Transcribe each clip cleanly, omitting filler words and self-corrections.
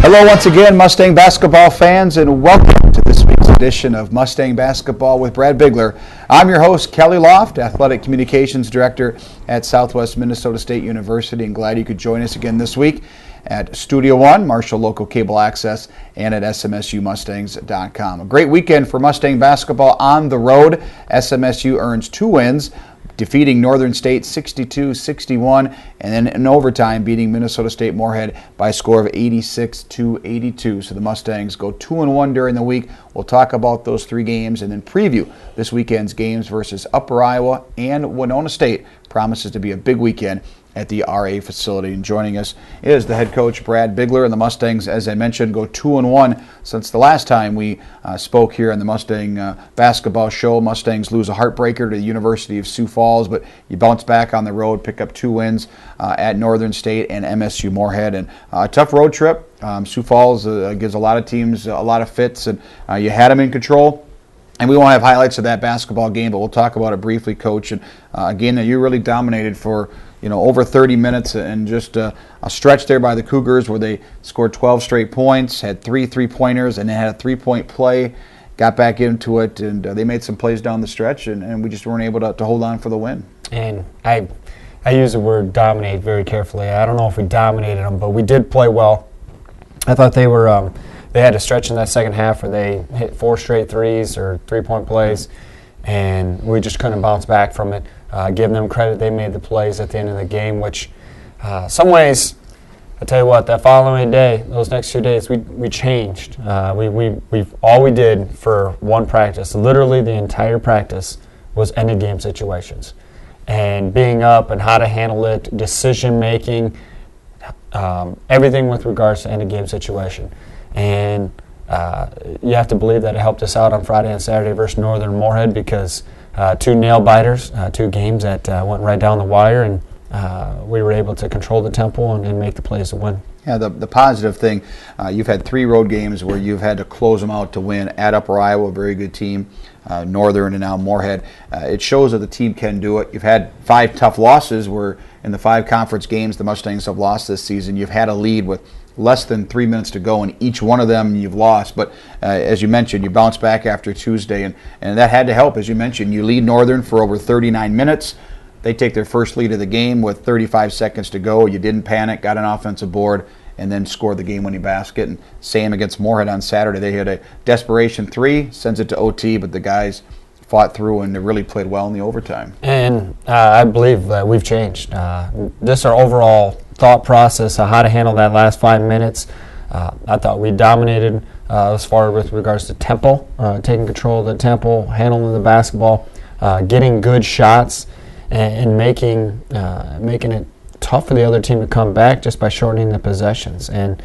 Hello once again, Mustang basketball fans, and welcome to this week's edition of Mustang Basketball with Brad Bigler. I'm your host, Kelly Loft, Athletic Communications Director at Southwest Minnesota State University, and glad you could join us again this week at Studio One, Marshall Local Cable Access, and at SMSUmustangs.com. A great weekend for Mustang basketball on the road. SMSU earns 2 wins, defeating Northern State 62-61, and then in overtime beating Minnesota State Moorhead by a score of 86-82. So the Mustangs go 2-1 during the week. We'll talk about those 3 games and then preview this weekend's games versus Upper Iowa and Winona State. Promises to be a big weekend at the RA facility. And joining us is the head coach, Brad Bigler, and the Mustangs, as I mentioned, go 2-1 since the last time we spoke here on the Mustang basketball show. Mustangs lose a heartbreaker to the University of Sioux Falls, but you bounce back on the road, pick up 2 wins at Northern State and MSU Moorhead. And a tough road trip. Sioux Falls gives a lot of teams a lot of fits, and you had them in control. And we won't have highlights of that basketball game, but we'll talk about it briefly, Coach. And a game that you really dominated for over 30 minutes, and just a stretch there by the Cougars where they scored 12 straight points, had 3 3-pointers, and then had a 3-point play, got back into it, and they made some plays down the stretch, and we just weren't able to hold on for the win. And I use the word dominate very carefully. I don't know if we dominated them, but we did play well. I thought they were they had a stretch in that second half where they hit 4 straight threes or 3-point plays, and we just couldn't bounce back from it. Give them credit, they made the plays at the end of the game, which some ways, I tell you what, that following day, those next 2 days, we changed. All we did for one practice, literally the entire practice, was end of game situations. And being up and how to handle it, decision making, everything with regards to end of game situation. And you have to believe that it helped us out on Friday and Saturday versus Northern Moorhead, because 2 nail biters, 2 games that went right down the wire, and we were able to control the tempo and make the plays to win. Yeah, the positive thing, you've had 3 road games where you've had to close them out to win. At Upper Iowa, a very good team, Northern, and now Moorhead. It shows that the team can do it. You've had 5 tough losses where in the 5 conference games the Mustangs have lost this season, you've had a lead with less than 3 minutes to go, and each one of them you've lost. But as you mentioned, you bounce back after Tuesday, and that had to help. As you mentioned, you lead Northern for over 39 minutes. They take their first lead of the game with 35 seconds to go. You didn't panic, got an offensive board, and then scored the game-winning basket. And same against Moorhead on Saturday. They hit a desperation 3, sends it to OT, but the guys fought through and they really played well in the overtime. And I believe that we've changed. Just our overall thought process of how to handle that last 5 minutes. I thought we dominated as far with regards to tempo, taking control of the tempo, handling the basketball, getting good shots, and making it tough for the other team to come back just by shortening the possessions. And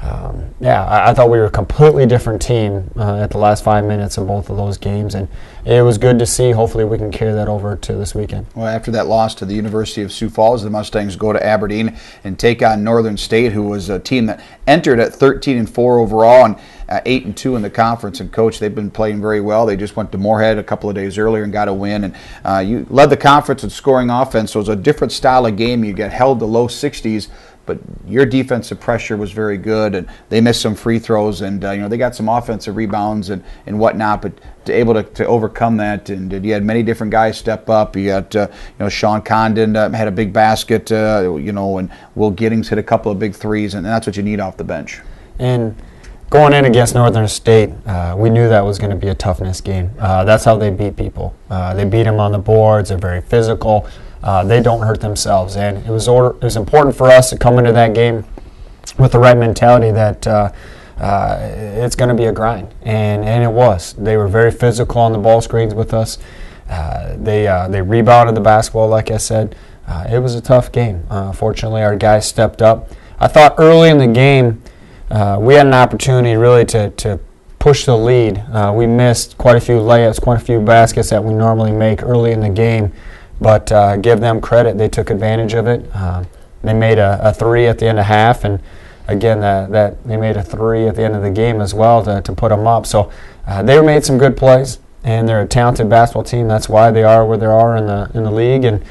I thought we were a completely different team at the last 5 minutes of both of those games, and it was good to see. Hopefully we can carry that over to this weekend. Well, after that loss to the University of Sioux Falls, the Mustangs go to Aberdeen and take on Northern State, who was a team that entered at 13-4 overall and 8-2 in the conference. And Coach, they've been playing very well. They just went to Moorhead a couple of days earlier and got a win. And you led the conference in scoring offense, so it was a different style of game. You get held to low 60s. But your defensive pressure was very good, and they missed some free throws, and they got some offensive rebounds and whatnot. But able to overcome that, and you had many different guys step up. You got Sean Condon had a big basket, and Will Giddings hit a couple of big threes, and that's what you need off the bench. And going in against Northern State, we knew that was going to be a toughness game. That's how they beat people. They beat them on the boards. They're very physical. They don't hurt themselves, and it was important for us to come into that game with the right mentality that it's going to be a grind, and it was. They were very physical on the ball screens with us. They rebounded the basketball, like I said. It was a tough game. Fortunately, our guys stepped up. I thought early in the game we had an opportunity really to push the lead. We missed quite a few layups, quite a few baskets that we normally make early in the game. But give them credit, they took advantage of it. They made a 3 at the end of half, and again, that they made a 3 at the end of the game as well to put them up. So they made some good plays, and they're a talented basketball team. That's why they are where they are in the league, and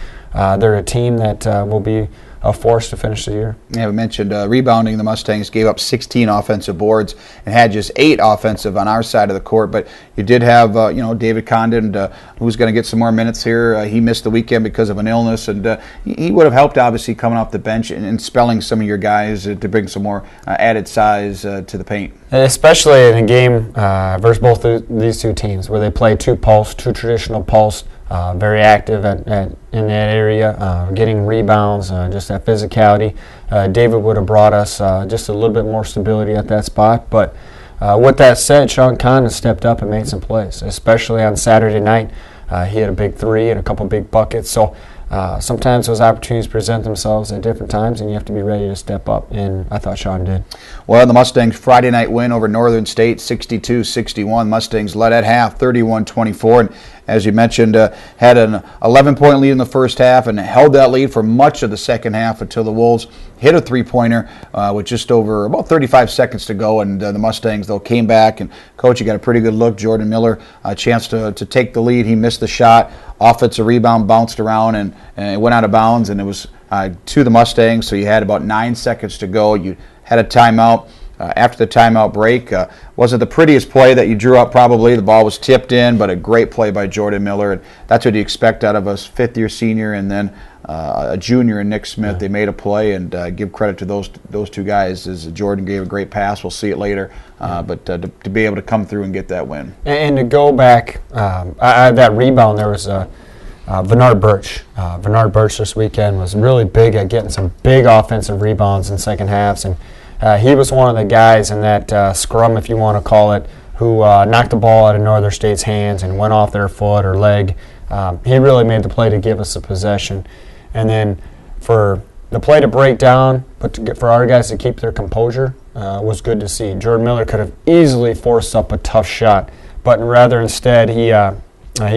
they're a team that will be a force to finish the year. Yeah, we mentioned rebounding. The Mustangs gave up 16 offensive boards and had just 8 offensive on our side of the court. But you did have, David Condon, who's going to get some more minutes here. He missed the weekend because of an illness, and he would have helped, obviously, coming off the bench and spelling some of your guys to bring some more added size to the paint. Especially in a game versus both these two teams where they play two traditional posts. Very active in that area, getting rebounds, just that physicality. David would have brought us just a little bit more stability at that spot. But with that said, Sean Condon stepped up and made some plays, especially on Saturday night. He had a big 3 and a couple big buckets. So sometimes those opportunities present themselves at different times, and you have to be ready to step up, and I thought Sean did. Well, the Mustangs' Friday night win over Northern State, 62-61. Mustangs led at half, 31-24, and as you mentioned, had an 11-point lead in the first half and held that lead for much of the second half until the Wolves hit a three-pointer with just over about 35 seconds to go, and the Mustangs, though, came back. And, Coach, you got a pretty good look. Jordan Miller, a chance to take the lead. He missed the shot. Offensive rebound bounced around and it went out of bounds, and it was to the Mustangs, so you had about 9 seconds to go. You had a timeout. After the timeout break, wasn't the prettiest play that you drew up probably. The ball was tipped in, but a great play by Jordan Miller. And that's what you expect out of a fifth-year senior and then a junior in Nick Smith. They made a play, and give credit to those two guys. As Jordan gave a great pass. We'll see it later. But to be able to come through and get that win. And to go back, that rebound, there was Bernard Birch. Bernard Birch this weekend was really big at getting some big offensive rebounds in second halves. And he was one of the guys in that scrum, if you want to call it, who knocked the ball out of Northern State's hands and went off their foot or leg. He really made the play to give us the possession. And then for the play to break down, but for our guys to keep their composure was good to see. Jordan Miller could have easily forced up a tough shot, but instead he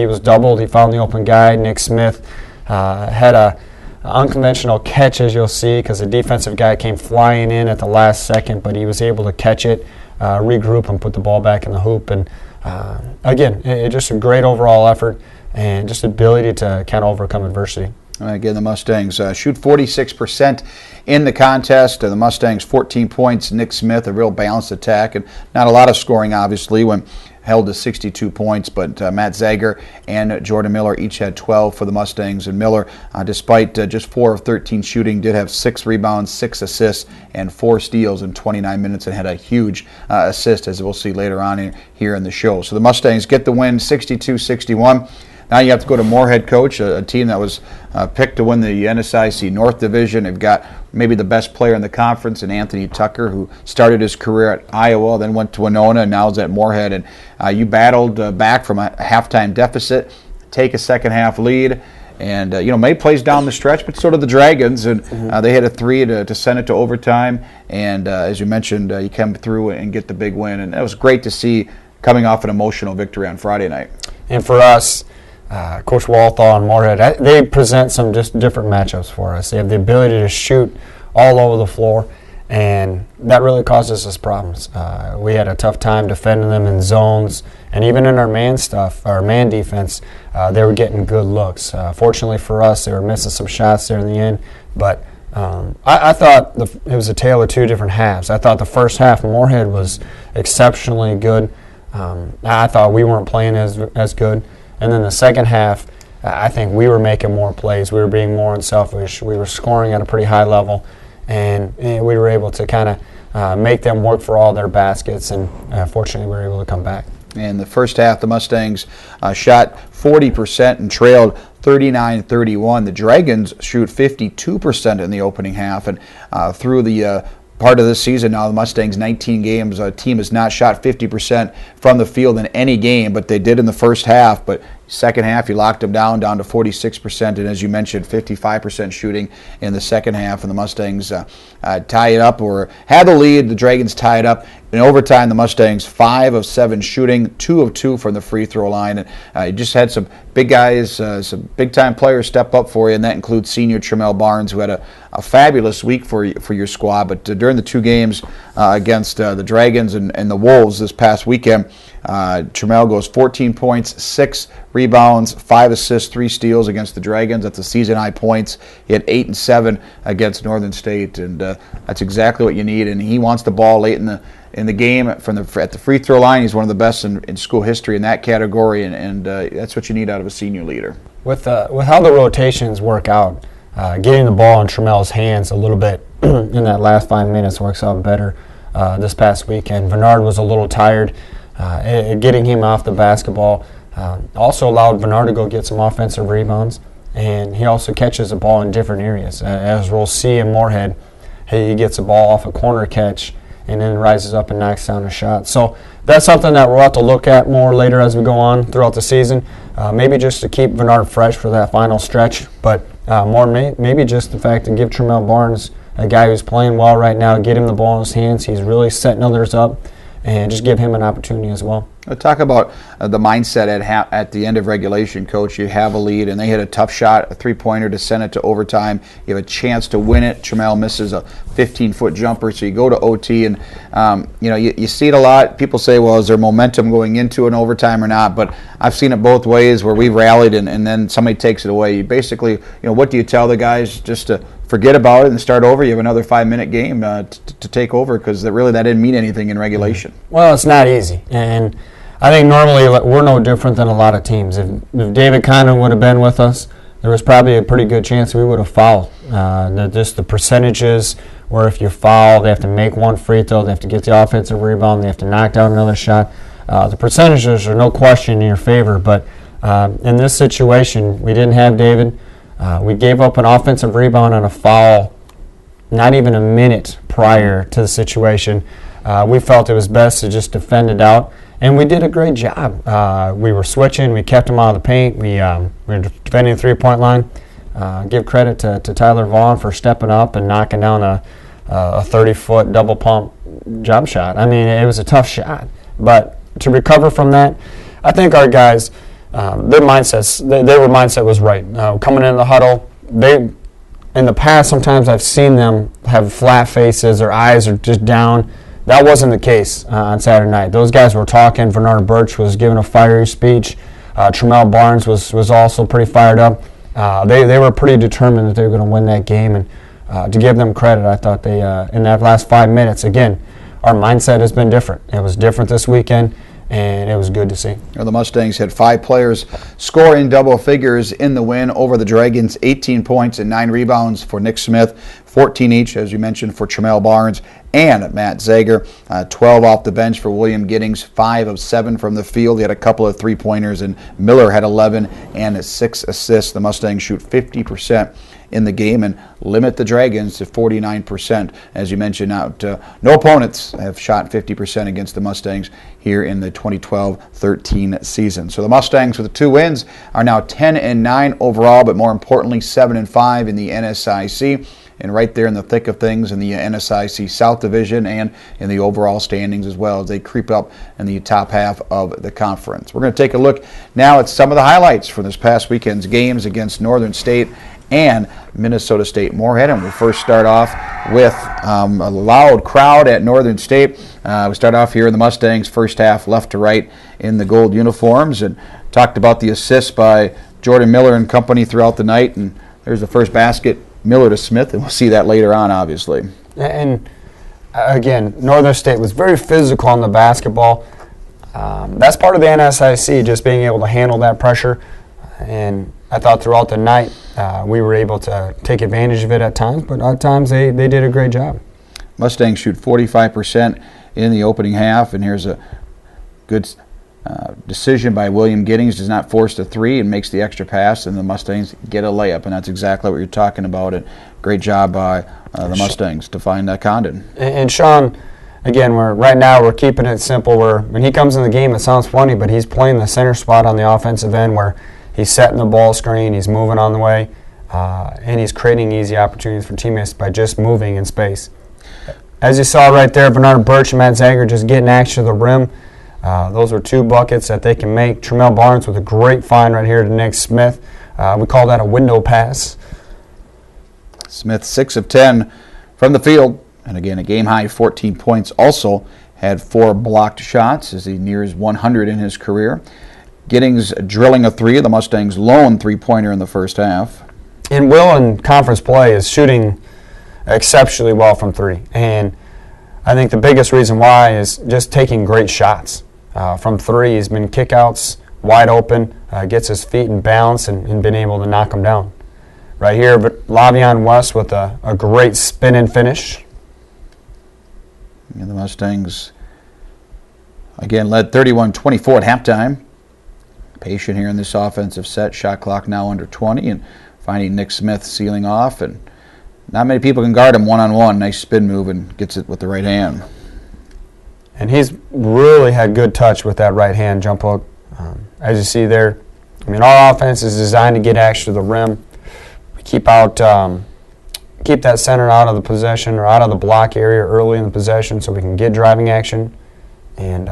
was doubled. He found the open guy. Nick Smith had a unconventional catch, as you'll see, because the defensive guy came flying in at the last second, but he was able to catch it, regroup, and put the ball back in the hoop. And again, just a great overall effort and just ability to kind of overcome adversity. Again, the Mustangs shoot 46% in the contest. The Mustangs 14 points. Nick Smith, a real balanced attack, and not a lot of scoring, obviously, when held to 62 points, but Matt Zager and Jordan Miller each had 12 for the Mustangs. And Miller, despite just 4 of 13 shooting, did have 6 rebounds, 6 assists, and 4 steals in 29 minutes, and had a huge assist, as we'll see later on here in the show. So the Mustangs get the win, 62-61. Now you have to go to Moorhead, Coach, a team that was picked to win the NSIC North Division. They've got maybe the best player in the conference in Anthony Tucker, who started his career at Iowa, then went to Winona, and now is at Moorhead. And you battled back from a halftime deficit, take a second-half lead, and made plays down the stretch, but so did the Dragons, and they hit a 3 to send it to overtime. And as you mentioned, you come through and get the big win, and it was great to see coming off an emotional victory on Friday night. And for us, Coach Walthall and Moorhead, they present some just different matchups for us. They have the ability to shoot all over the floor, and that really causes us problems. We had a tough time defending them in zones, and even in our man defense, they were getting good looks. Fortunately for us, they were missing some shots there in the end, but I thought it was a tale of two different halves. I thought the first half, Moorhead was exceptionally good. I thought we weren't playing as good. And then the second half, I think we were making more plays. We were being more unselfish. We were scoring at a pretty high level, and we were able to kind of make them work for all their baskets, and fortunately we were able to come back. In the first half, the Mustangs shot 40% and trailed 39-31. The Dragons shoot 52% in the opening half, and through the part of this season now, the Mustangs 19 games, a team has not shot 50% from the field in any game, but they did in the first half. But second half, you locked them down to 46%, and as you mentioned, 55% shooting in the second half, and the Mustangs tie it up, or had the lead. The Dragons tie it up. In overtime, the Mustangs 5 of 7 shooting, 2 of 2 from the free throw line. And you just had some big guys, some big-time players step up for you, and that includes senior Tramel Barnes, who had a fabulous week for your squad. But during the 2 games against the Dragons and the Wolves this past weekend, Trammell goes 14 points, 6 rebounds, 5 assists, 3 steals against the Dragons. That's a season-high points. He had 8 and 7 against Northern State, and that's exactly what you need. And he wants the ball late in the game at the free throw line. He's one of the best in school history in that category, and that's what you need out of a senior leader. With how the rotations work out, getting the ball in Trammell's hands a little bit in that last 5 minutes works out better. This past weekend, Bernard was a little tired. Getting him off the basketball also allowed Bernard to go get some offensive rebounds, and he also catches the ball in different areas. As we'll see in Moorhead, he gets the ball off a corner catch and then rises up and knocks down a shot. So that's something that we'll have to look at more later as we go on throughout the season. Maybe just to keep Bernard fresh for that final stretch, but maybe just the fact to give Trammell Barnes, a guy who's playing well right now, get him the ball in his hands. He's really setting others up, and just give him an opportunity as well. Talk about the mindset at the end of regulation, Coach. You have a lead, and they hit a tough shot, a three-pointer to send it to overtime. You have a chance to win it. Trammell misses a 15-foot jumper, so you go to OT, and you see it a lot. People say, well, is there momentum going into an overtime or not? But I've seen it both ways where we've rallied and then somebody takes it away. You basically, what do you tell the guys? Just to forget about it and start over? You have another 5-minute game to take over, because that didn't mean anything in regulation. Well, it's not easy, and I think normally we're no different than a lot of teams. If David Condon would have been with us, there was probably a pretty good chance we would have fouled. Just the percentages where if you foul, they have to make one free throw, they have to get the offensive rebound, they have to knock down another shot. The percentages are no question in your favor, but in this situation, we didn't have David. We gave up an offensive rebound on a foul not even a minute prior to the situation. We felt it was best to just defend it out, and we did a great job. We were switching. We kept them out of the paint. We were defending the three-point line. Give credit to Tyler Vaughn for stepping up and knocking down a 30-foot double pump jump shot. I mean, it was a tough shot, but to recover from that, I think our guys, their mindset was right. Coming in the huddle, in the past, sometimes I've seen them have flat faces, their eyes are just down. That wasn't the case on Saturday night. Those guys were talking. Bernard Birch was giving a fiery speech. Trammell Barnes was also pretty fired up. They were pretty determined that they were going to win that game, and to give them credit, I thought they in that last 5 minutes, again, our mindset has been different. It was different this weekend, and it was good to see. The Mustangs had 5 players score in double figures in the win over the Dragons, 18 points and 9 rebounds for Nick Smith, 14 each, as you mentioned, for Trammell Barnes and Matt Zager, 12 off the bench for William Giddings, 5 of 7 from the field. He had a couple of three-pointers, and Miller had 11 and 6 assists. The Mustangs shoot 50% in the game and limit the Dragons to 49%. As you mentioned, no opponents have shot 50% against the Mustangs here in the 2012-13 season. So the Mustangs with the 2 wins are now 10-9 overall, but more importantly 7-5 in the NSIC, and right there in the thick of things in the NSIC South Division and in the overall standings as well, as they creep up in the top half of the conference. We're going to take a look now at some of the highlights from this past weekend's games against Northern State and Minnesota State Moorhead. And we'll first start off with a loud crowd at Northern State. We start off here in the Mustangs first half, left to right in the gold uniforms, and talked about the assists by Jordan Miller and company throughout the night. And there's the first basket, Miller to Smith, and we'll see that later on, obviously. And again, Northern State was very physical on the basketball. That's part of the NSIC, just being able to handle that pressure. And I thought throughout the night we were able to take advantage of it at times, but at times they did a great job. Mustangs shoot 45% in the opening half, and here's a good decision by William Giddings. Does not force the 3 and makes the extra pass, and the Mustangs get a layup, and that's exactly what you're talking about. And great job by the Mustangs to find Condon. And Sean, again, right now we're keeping it simple. When he comes in the game, it sounds funny, but he's playing the center spot on the offensive end where he's setting the ball screen, he's moving on the way, and he's creating easy opportunities for teammates by just moving in space. As you saw right there, Bernard Birch and Matt Zager just getting action to the rim. Those are 2 buckets that they can make. Trammell Barnes with a great find right here to Nick Smith. We call that a window pass. Smith 6 of 10 from the field, and again a game high 14 points also had 4 blocked shots as he nears 100 in his career. Giddings drilling a 3, the Mustangs' lone 3-pointer in the first half. And Will in conference play is shooting exceptionally well from 3. And I think the biggest reason why is just taking great shots. From 3, he's been kickouts, wide open, gets his feet in balance and been able to knock them down. Right here, but Lavion West with a great spin and finish. And the Mustangs, again, led 31-24 at halftime. Patient here in this offensive set. Shot clock now under 20, and finding Nick Smith sealing off. And not many people can guard him one-on-one. Nice spin move and gets it with the right hand. And he's really had good touch with that right hand jump hook. As you see there, I mean, our offense is designed to get action to the rim. We keep that center out of the possession or out of the block area early in the possession so we can get driving action. And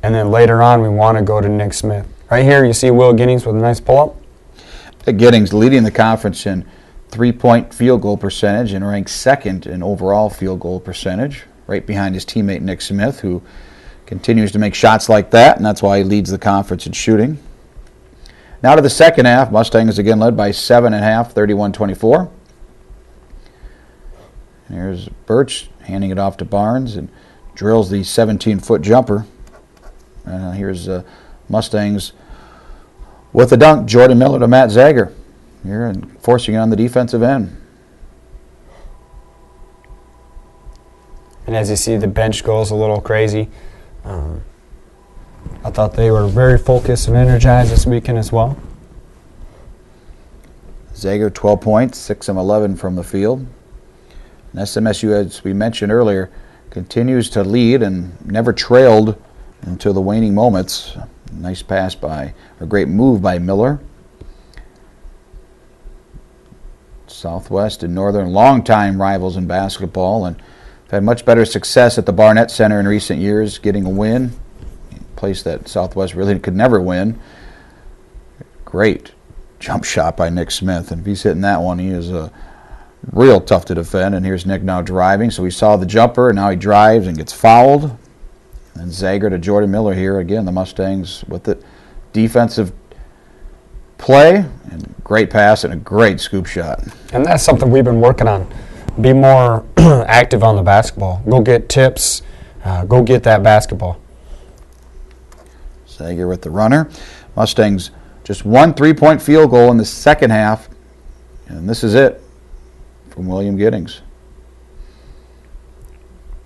then later on, we want to go to Nick Smith. Right here, you see Will Giddings with a nice pull-up. Giddings leading the conference in 3-point field goal percentage and ranked 2nd in overall field goal percentage, right behind his teammate Nick Smith, who continues to make shots like that, and that's why he leads the conference in shooting. Now to the second half. Mustangs again led by 7 at half, 31-24. Here's Birch handing it off to Barnes and drills the 17-foot jumper. Here's Mustangs with a dunk. Jordan Miller to Matt Zager here and forcing it on the defensive end. And as you see, the bench goes a little crazy. I thought they were very focused and energized this weekend as well. Zager 12 points, 6 of 11 from the field. And SMSU, as we mentioned earlier, continues to lead and never trailed until the waning moments. Nice pass by, or great move by Miller. Southwest and Northern, longtime rivals in basketball, and have had much better success at the Barnett Center in recent years, getting a win. A place that Southwest really could never win. Great jump shot by Nick Smith, and if he's hitting that one, he is real tough to defend. And here's Nick now driving, so we saw the jumper, and now he drives and gets fouled. And Zager to Jordan Miller here. Again, the Mustangs with it. Defensive play, and great pass, and a great scoop shot. And that's something we've been working on. Be more active on the basketball. Go get tips. Go get that basketball. Zager with the runner. Mustangs just 1 3-point field goal in the second half. And this is it from William Giddings.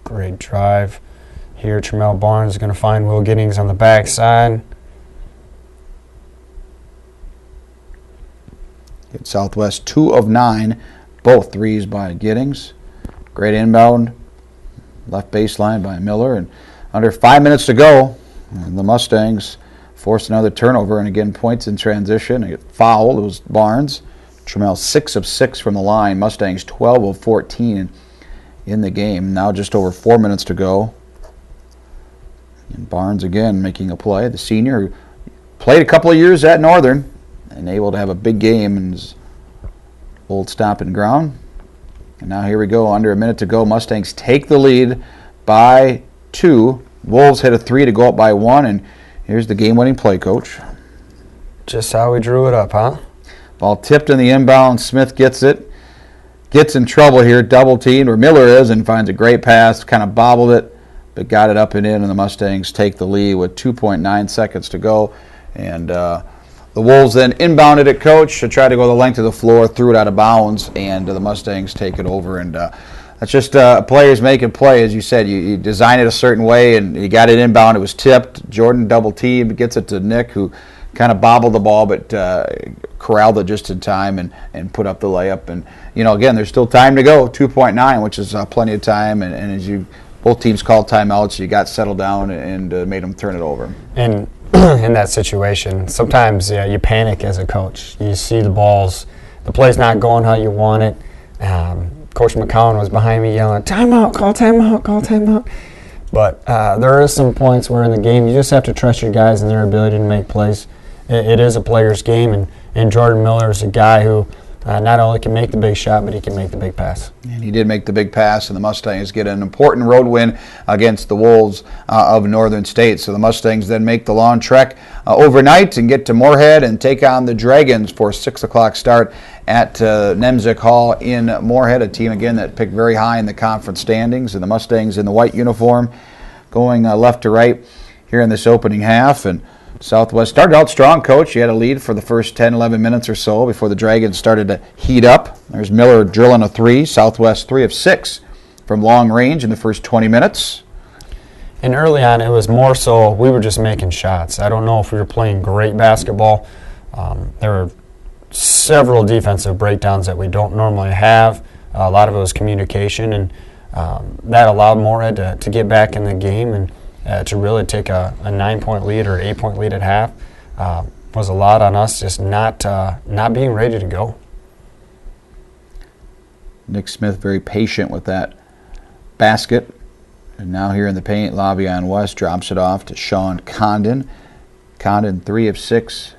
Great drive. Here, Tremel Barnes is going to find Will Giddings on the backside. Hit Southwest 2 of 9, both threes by Giddings. Great inbound, left baseline by Miller, and under 5 minutes to go, and the Mustangs forced another turnover, and again points in transition. They get fouled. It was Barnes. Tremel 6 of 6 from the line. Mustangs 12 of 14 in the game. Now just over 4 minutes to go. And Barnes again making a play. The senior who played a couple of years at Northern and able to have a big game in his old stomping ground. And now here we go, under a minute to go. Mustangs take the lead by 2. Wolves hit a 3 to go up by 1, and here's the game-winning play, Coach. Just how we drew it up, huh? Ball tipped in the inbound. Smith gets it. Gets in trouble here, double-teamed, where Miller is, and finds a great pass, kind of bobbled it, but got it up and in, and the Mustangs take the lead with 2.9 seconds to go. And the Wolves then inbounded it, Coach, to try to go the length of the floor, threw it out of bounds, and the Mustangs take it over. And that's just players making play. As you said, you design it a certain way, and you got it inbound. It was tipped. Jordan double-teamed, gets it to Nick, who kind of bobbled the ball, but corralled it just in time and put up the layup. And, you know, again, there's still time to go, 2.9, which is plenty of time. And as you both teams called timeouts, you got settled down and made them turn it over. And in that situation, sometimes you panic as a coach. You see the play's not going how you want it. Coach McCowan was behind me yelling, timeout, call timeout, call timeout. But there are some points where in the game you just have to trust your guys and their ability to make plays. It is a player's game, and Jordan Miller is a guy who not only can make the big shot, but he can make the big pass. And he did make the big pass, and the Mustangs get an important road win against the Wolves of Northern State. So the Mustangs then make the long trek overnight and get to Moorhead and take on the Dragons for a 6 o'clock start at Nemzik Hall in Moorhead, a team, again, that picked very high in the conference standings. And the Mustangs in the white uniform going left to right here in this opening half. And Southwest started out strong, Coach. You had a lead for the first 10, 11 minutes or so before the Dragons started to heat up. There's Miller drilling a three. Southwest 3 of 6 from long range in the first 20 minutes. And early on, it was more so we were just making shots. I don't know if we were playing great basketball. There were several defensive breakdowns that we don't normally have. A lot of it was communication, and that allowed Moorhead to get back in the game and to really take a 9-point lead or 8-point lead at half. Was a lot on us just not being ready to go. Nick Smith very patient with that basket. And now here in the paint, Lavion West drops it off to Sean Condon. Condon 3 of 6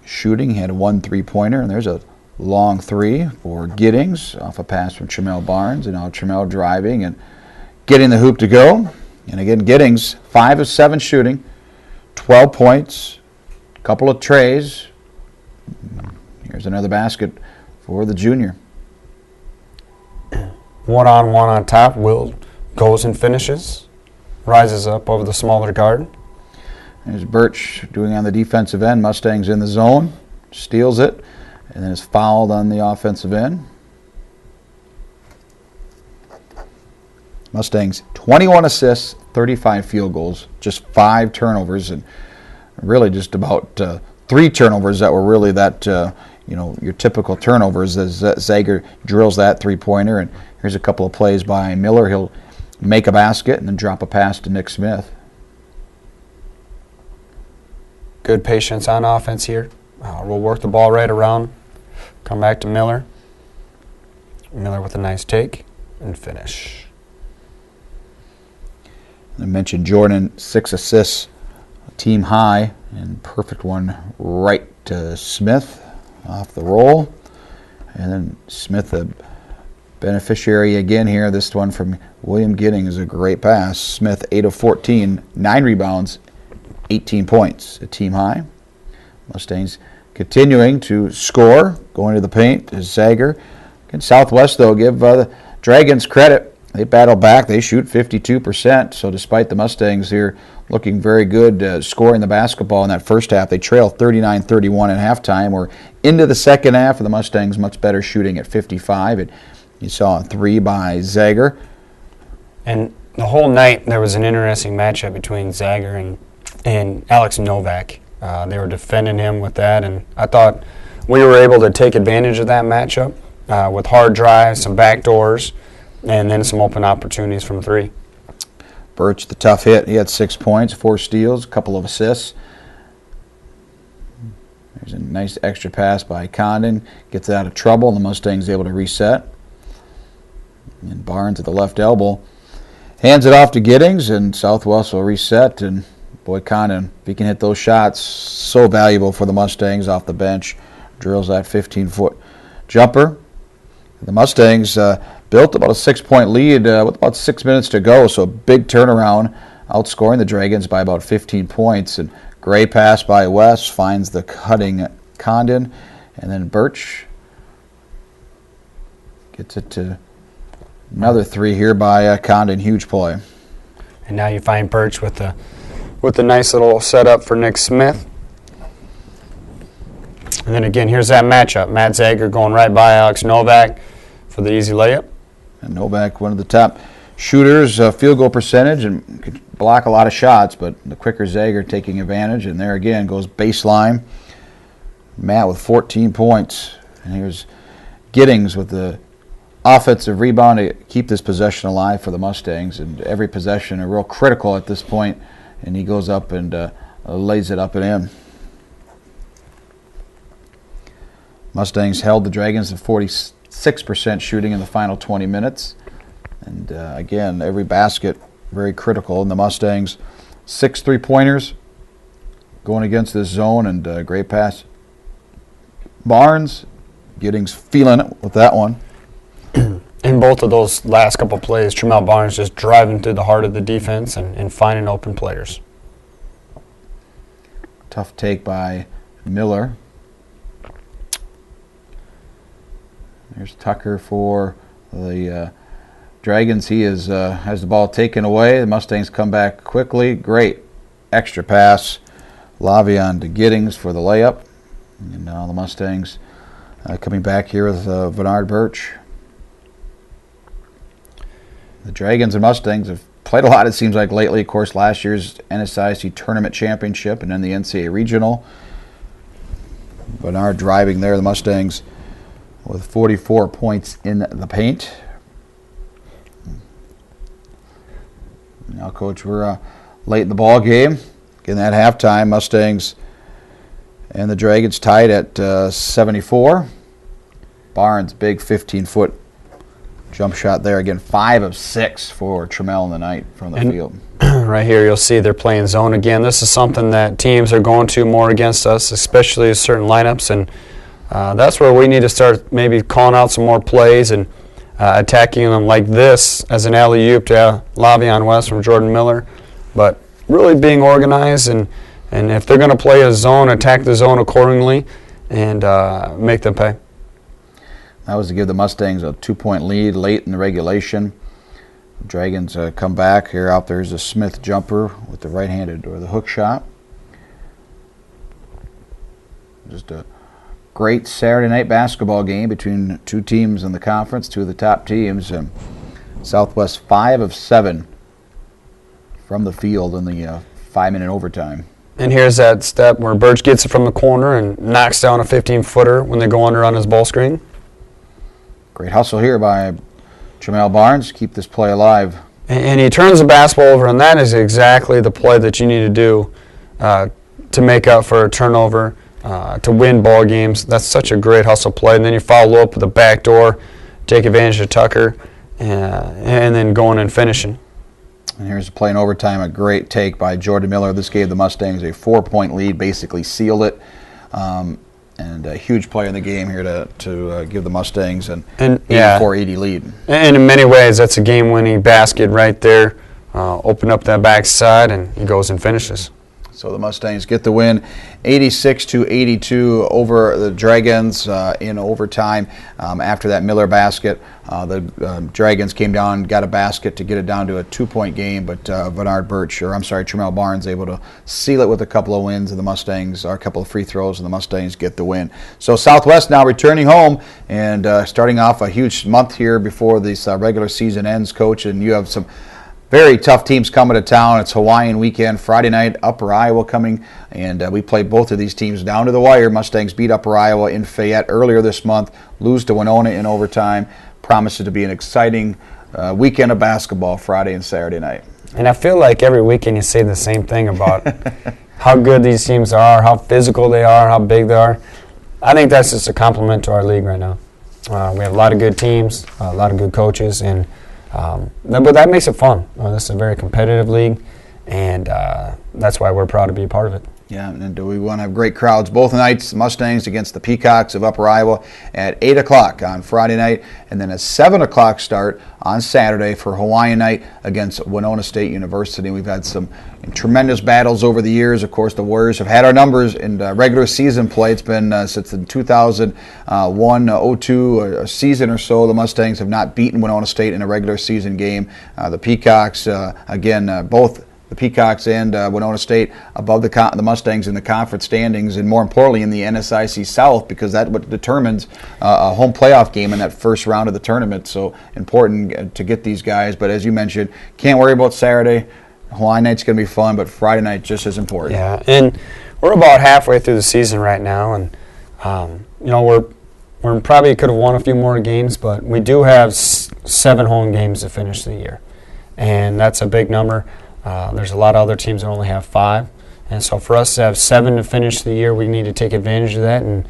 shooting. He had 1 3-pointer, and there's a long three for Giddings off a pass from Tramel Barnes. And now Tramel driving and getting the hoop to go. And again, Giddings, 5 of 7 shooting, 12 points, a couple of trays. Here's another basket for the junior. One-on-one on top. Will goes and finishes, rises up over the smaller guard. There's Birch doing on the defensive end. Mustangs in the zone, steals it, and then is fouled on the offensive end. Mustangs 21 assists, 35 field goals, just 5 turnovers, and really just about 3 turnovers that were really that, your typical turnovers as Zager drills that 3-pointer. And here's a couple of plays by Miller. He'll make a basket and then drop a pass to Nick Smith. Good patience on offense here. We'll work the ball right around, come back to Miller. Miller with a nice take and finish. I mentioned Jordan, 6 assists, team high, and perfect one right to Smith off the roll. And then Smith, the beneficiary again here. This one from William Giddings is a great pass. Smith, 8 of 14, 9 rebounds, 18 points, a team high. Mustangs continuing to score, going to the paint is Zager. And Southwest, though, give the Dragons credit. They battle back. They shoot 52%. So despite the Mustangs here looking very good scoring the basketball in that first half, they trail 39-31 at halftime. We're into the second half, and the Mustangs much better shooting at 55. And you saw a 3 by Zager. And the whole night there was an interesting matchup between Zager and Alex Novak. They were defending him with that, and I thought we were able to take advantage of that matchup with hard drives, some backdoors, and then some open opportunities from 3. Birch, the tough hit. He had 6 points, 4 steals, a couple of assists. There's a nice extra pass by Condon. Gets out of trouble, and the Mustangs able to reset. And Barnes at the left elbow hands it off to Giddings, and Southwest will reset. And boy, Condon, if he can hit those shots, so valuable for the Mustangs off the bench. Drills that 15-foot jumper. The Mustangs built about a 6-point lead with about 6 minutes to go, so a big turnaround, outscoring the Dragons by about 15 points. And great pass by West finds the cutting Condon, and then Birch gets it to another 3 here by Condon. Huge play. And now you find Birch with the nice little setup for Nick Smith. And then again, here's that matchup. Matt Zager going right by Alex Novak for the easy layup. And Novak, one of the top shooters, field goal percentage, and could block a lot of shots, but the quicker Zager taking advantage. And there again goes baseline. Matt with 14 points. And here's Giddings with the offensive rebound to keep this possession alive for the Mustangs. And every possession are real critical at this point. And he goes up and lays it up and in. Mustangs held the Dragons to 46% shooting in the final 20 minutes. And again, every basket very critical. And the Mustangs, 6 3-pointers going against this zone, and great pass. Barnes Giddings feeling it with that one. In both of those last couple plays, Tramel Barnes just driving through the heart of the defense and finding open players. Tough take by Miller. There's Tucker for the Dragons. He has the ball taken away. The Mustangs come back quickly. Great extra pass. Lavion to Giddings for the layup. And now the Mustangs coming back here with Bernard Birch. The Dragons and Mustangs have played a lot, it seems like, lately. Of course, last year's NSIC Tournament Championship and then the NCAA Regional. Bernard driving there, the Mustangs with 44 points in the paint. Now, Coach, we're late in the ball game. Getting at halftime, Mustangs and the Dragons tied at 74. Barnes, big 15-foot jump shot there. Again, 5 of 6 for Tramel in the night from the field. Right here you'll see they're playing zone again. This is something that teams are going to more against us, especially certain lineups. And that's where we need to start maybe calling out some more plays and attacking them like this as an alley-oop to Lavion West from Jordan Miller. But really being organized, and if they're going to play a zone, attack the zone accordingly and make them pay. That was to give the Mustangs a 2-point lead late in the regulation. The Dragons come back. Here out there's a Smith jumper with the right-handed or the hook shot. Just a great Saturday night basketball game between two teams in the conference, two of the top teams. And Southwest 5 of 7 from the field in the 5-minute overtime. And here's that step where Birch gets it from the corner and knocks down a 15-footer when they go under on his ball screen. Great hustle here by Tramel Barnes. Keep this play alive. And he turns the basketball over, and that is exactly the play that you need to do to make up for a turnover, to win ball games. That's such a great hustle play. And then you follow up with a backdoor, take advantage of Tucker, and then going and finishing. And here's a play in overtime, a great take by Jordan Miller. This gave the Mustangs a 4-point lead, basically sealed it. And a huge play in the game here to give the Mustangs an 84-80 lead. And in many ways, that's a game-winning basket right there. Open up that backside, and he goes and finishes. So the Mustangs get the win, 86-82 over the Dragons in overtime. After that Miller basket, the Dragons came down, got a basket to get it down to a 2-point game, but Tramel Barnes able to seal it with a couple of wins, and the Mustangs, or a couple of free throws, and the Mustangs get the win. So Southwest now returning home and starting off a huge month here before this regular season ends, Coach, and you have some very tough teams coming to town. It's Hawaiian weekend. Friday night, Upper Iowa coming, and we played both of these teams down to the wire. Mustangs beat Upper Iowa in Fayette earlier this month, lose to Winona in overtime. Promises to be an exciting weekend of basketball Friday and Saturday night. And I feel like every weekend you say the same thing about how good these teams are, how physical they are, how big they are. I think that's just a compliment to our league right now. We have a lot of good teams, a lot of good coaches, and but that makes it fun. This is a very competitive league, and that's why we're proud to be a part of it. Yeah, and we want to have great crowds both nights. Mustangs against the Peacocks of Upper Iowa at 8 o'clock on Friday night, and then a 7 o'clock start on Saturday for Hawaiian night against Winona State University. We've had some tremendous battles over the years. Of course, the Warriors have had our numbers in regular season play. It's been since the 2001-02 season or so. The Mustangs have not beaten Winona State in a regular season game. The Peacocks, both the Peacocks and Winona State above the Mustangs in the conference standings, and more importantly in the NSIC South, because that's what determines a home playoff game in that first round of the tournament. So important to get these guys. But as you mentioned, can't worry about Saturday. Hawaiian night's going to be fun, but Friday night just as important. Yeah, and we're about halfway through the season right now, and we're probably could have won a few more games, but we do have 7 home games to finish the year, and that's a big number. There's a lot of other teams that only have 5, and so for us to have 7 to finish the year, we need to take advantage of that. And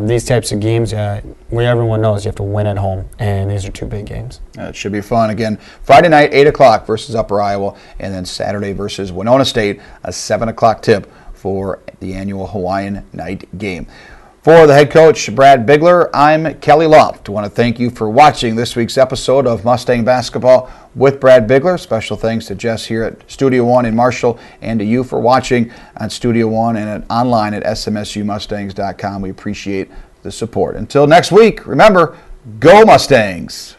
these types of games, everyone knows you have to win at home, and these are 2 big games. It should be fun. Again, Friday night, 8 o'clock versus Upper Iowa, and then Saturday versus Winona State, a 7 o'clock tip for the annual Hawaiian night game. For the head coach, Brad Bigler, I'm Kelly Loft. I want to thank you for watching this week's episode of Mustang Basketball with Brad Bigler. Special thanks to Jess here at Studio One in Marshall and to you for watching on Studio One and online at smsumustangs.com. We appreciate the support. Until next week, remember, go Mustangs!